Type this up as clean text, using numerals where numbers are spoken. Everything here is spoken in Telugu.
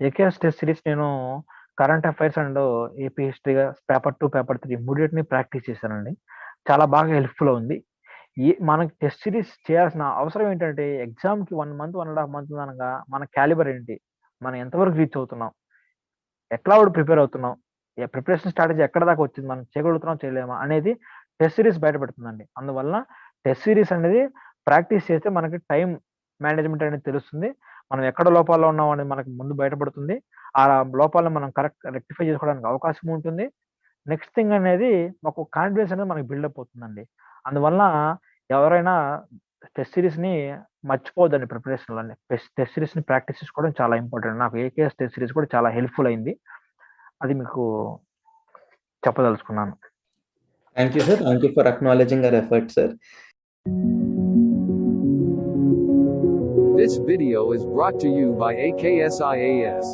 ఏకేఎస్ టెస్ట్ సిరీస్ నేను కరెంట్ అఫైర్స్ అండ్ ఏపీ హిస్టరీగా పేపర్ 2, పేపర్ 3 మూడిటిని ప్రాక్టీస్ చేశానండి. చాలా బాగా హెల్ప్‌ఫుల్ ఉంది. మనకి టెస్ట్ సిరీస్ చేయాల్సిన అవసరం ఏంటంటే ఎగ్జామ్‌కి 1 మంత్, 1 ½ మంత్ ఉందనంగా మన క్యాలిబర్ ఏంటి? మనం ఎంతవరకు రీచ్ అవుతున్నాం? ఎట్లా ప్రిపేర్ అవుతున్నాం? ప్రిపరేషన్ స్ట్రాటజీ ఎక్కడి దాకా వచ్చింది? మనం చేయగలుగుతున్నామా? చేయలేమా? అనేది టెస్ట్ సీరీస్ బయటపెడుతుందండి. అందువలన టెస్ట్ సీరీస్ అనేది ప్రాక్టీస్ చేస్తే మనకి టైమ్ మేనేజ్‌మెంట్ అనేది తెలుస్తుంది. మనం ఎక్కడ లోపాల్లో ఉన్నామనేది మనకు ముందు బయటపడుతుంది. ఆ లోపాలను మనం రెక్టిఫై చేసుకోవడానికి అవకాశం ఉంటుంది. నెక్స్ట్ థింగ్ అనేది మాకు కాన్ఫిడెన్స్ అనేది మనకు బిల్డప్ అవుతుందండి. అందువలన ఎవరైనా టెస్ట్ సీరీస్‌ని మర్చిపోవద్దండి ప్రిపరేషన్‌లోని. టెస్ట్ సీరీస్‌ని ప్రాక్టీస్ చేసుకోవడం చాలా ఇంపార్టెంట్. నాకు ఏకేఎస్ టెస్ట్ సీరీస్ కూడా చాలా హెల్ప్‌ఫుల్ అయింది. అది మీకు చెప్పదలుచుకున్నాను. Thank you, sir. Thank you for acknowledging our effort, sir. This video is brought to you by AKSIAS.